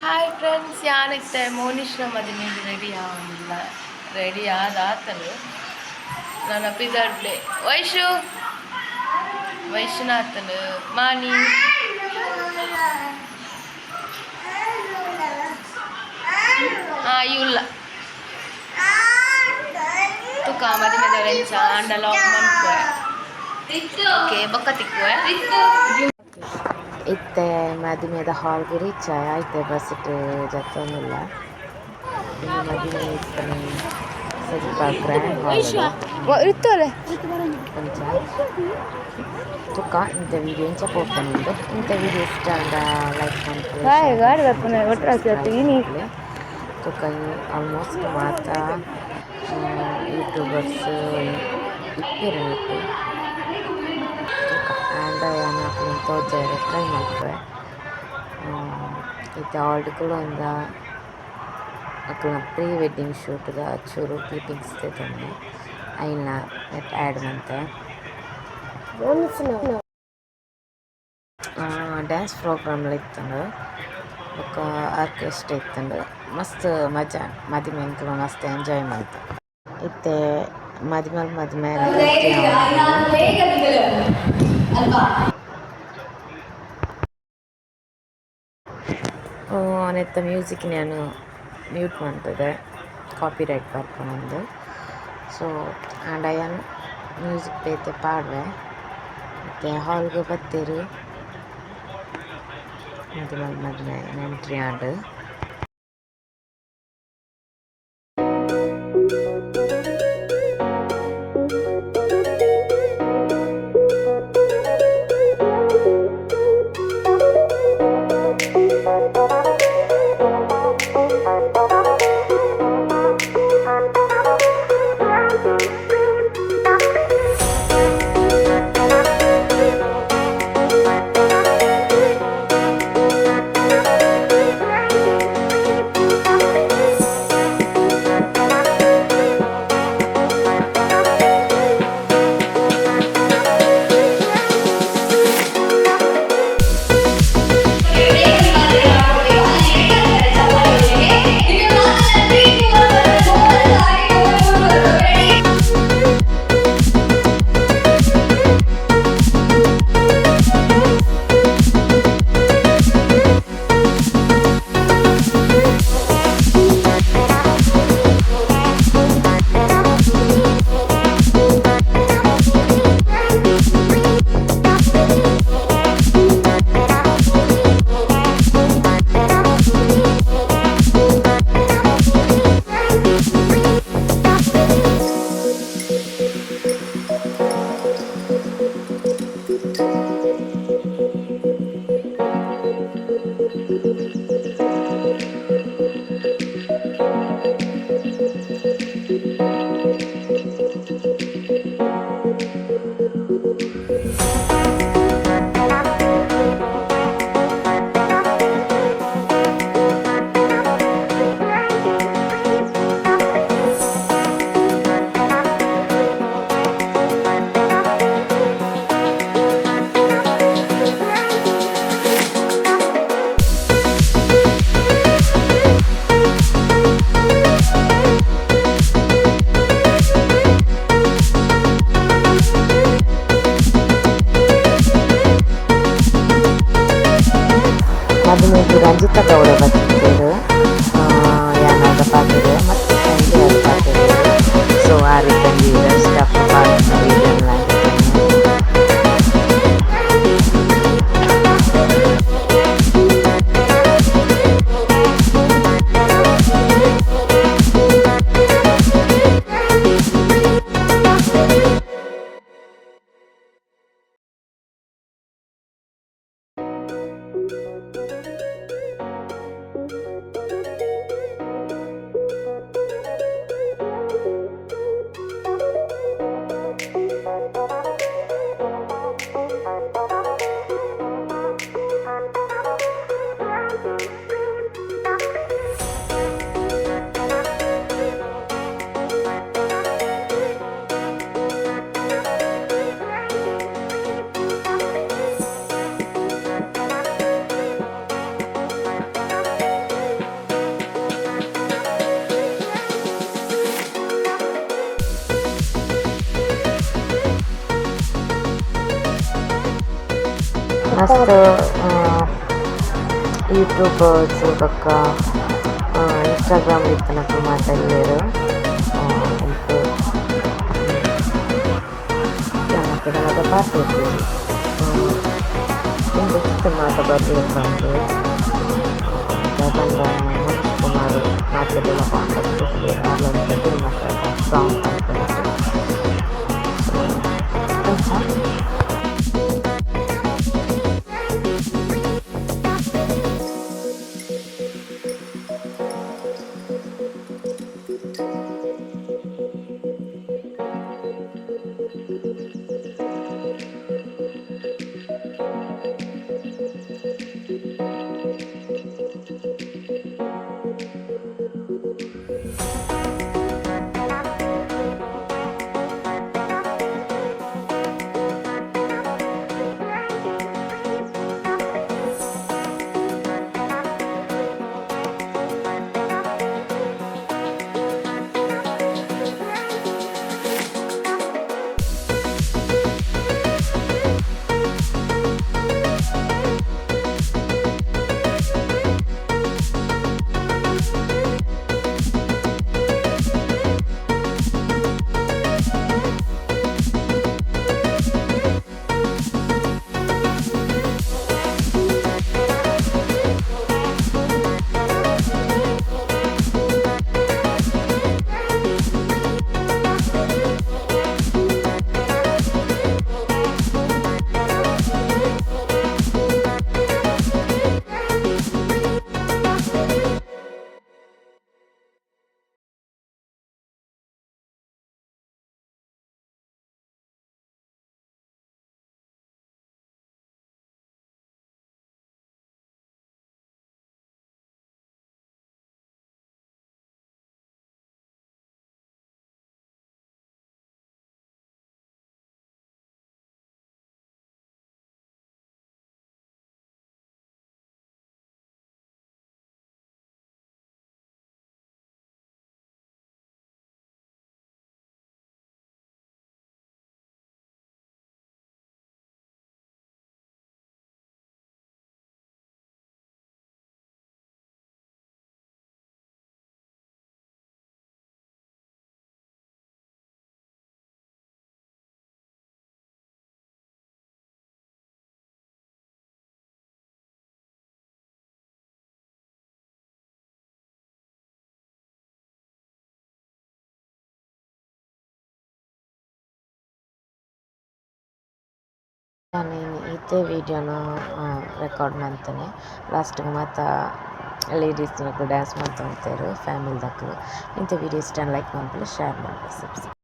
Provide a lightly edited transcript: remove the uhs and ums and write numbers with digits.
Hi friends, ಯಾನಿತ್ತೆ monishna madhimeg ready ಆಗಿಲ್ಲ. Ready ಆದಾತನು ನನ್ನ ಪಿದಡ್ಲೆ ವೈಶ್ವನಾಥನು ಮಾನಿ ಇಲ್ಲ ತುಕ ಮದಿಮೆದವರೆಂಚ ಅಂಡಲ ಮನ್ಪುವೆ ಓಕೆ ಬೊಕ್ಕ ತಿಕ್ಕುವೆ ಇತ್ತೆ ಮದಿಮೆದ ಹಾಲ್ಗೆ ರೀಚ್ ಆಯ್ತೆ ಬಸ್ಸಿಟ್ ಜತ್ತೊಂದಿಲ್ಲ ಇನ್ನು ಮದಿಮೆ ಇತ್ತನೆ ಸ್ವಲ್ಪ ಗ್ರ್ಯಾಂಡ್ ಹಾಲ್ ಇತ್ತಲೆ ಕೊಂಚ ತುಕ ಇಂಥ ವೀಡಿಯೋ ಇಂಚ ಪೋಪುಂಡು ಇಂಥ ವೀಡಿಯೋ ಇಷ್ಟ ಅಂದ ಲೈಕ್ ಮಾಡ್ತೀವಿ ತುಕ ಆಲ್ಮೋಸ್ಟ್ ಮಾತ ಯೂಟ್ಯೂಬರ್ಸ್ ಇಪ್ಪಿರಬೇಕು ತುಕ ಆ್ಯಂಡ್ ಯಾನು ತೋಜರೆ ಟ್ರೈ ಮಾಡ್ತೇವೆ ಇದು ಆಲ್ಡ್ಗಳು ಒಂದು ಅಕ್ಕನ ಪ್ರೀ ವೆಡ್ಡಿಂಗ್ ಶೂಟ್ದ ಚೂರು ಕ್ಲಿಪ್ಪಿಂಗ್ಸ್ ತಂದೆ ಅಯ್ನ ಆ್ಯಡ್ ಮಾಡ್ತೆ ಡ್ಯಾನ್ಸ್ ಪ್ರೋಗ್ರಾಮ್ಲ ಇತ್ತಂಡು ಬೊಕ್ಕ ಆರ್ಕೆಸ್ಟ್ರಾ ಇತ್ತಂಡು ಮಸ್ತ್ ಮಜಾ ಮದಿಮೆಂಕ್ಲ ಮಸ್ತ್ ಎಂಜಾಯ್ ಮಾಡ್ತೆ ಇತ್ತೆ ಮದಿಮೆ ನೆತ್ತ ಮ್ಯೂಸಿಕ್ ನಾನು ಮ್ಯೂಟ್ ಮಾಡ್ತದೆ ಕಾಪಿರೈಟ್ ಬರ್ಪುನಂದು ಸೊ ಆ್ಯಂಡ್ ಅಯ್ಯನ್ ಮ್ಯೂಸಿಕ್ ಬೇತೆ ಪಾಡ್ವೆ ಮತ್ತು ಹಾಲ್ಗೆ ಬತ್ತೇರು ಮದಿಮೆ ಎಂಟ್ರಿ ಆಂಡ್ ಮದಿಮೆಗೆ ರಂಜಿತ ಗೌಡ ಬರ್ತಿದ್ದೇರು ಯಾನಾಗ ಪಾತಿರು ಮತ್ತು ಸಂಜೆ ಅವ್ರು ಪಾತಿರು ಸೊ ಆ ರೀತಿ ಸ್ಟಫ್ मस्त यूट्यूब बक्क इन्स्टाग्राम इतनकु माताडलेर त्यानकडाग पार्टी इंग्लिश माता बर्ले फ्रंड दादा मनीष कुमार माताडला कांटेक्ट सॉन्ग నేను ಇದೇ ವಿಡಿಯೋನ ರೆಕಾರ್ಡ್ ಮಾಡ್ತೇನೆ ಲಾಸ್ಟಿಗೆ ಮತ್ತು ಲೇಡೀಸ್ ಡ್ಯಾನ್ಸ್ ಮಾಡ್ತಾ ಹೋಗ್ತಾರೆ ಫ್ಯಾಮಿಲಿದಾಗಲು ಇಂಥ ವಿಡಿಯೋ ಇಷ್ಟ ಲೈಕ್ ಮಾಡ್ಕೊಳ್ಳಿ ಶೇರ್ ಮಾಡಿ ಸಬ್ಸ್ಕ್ರೈಬ್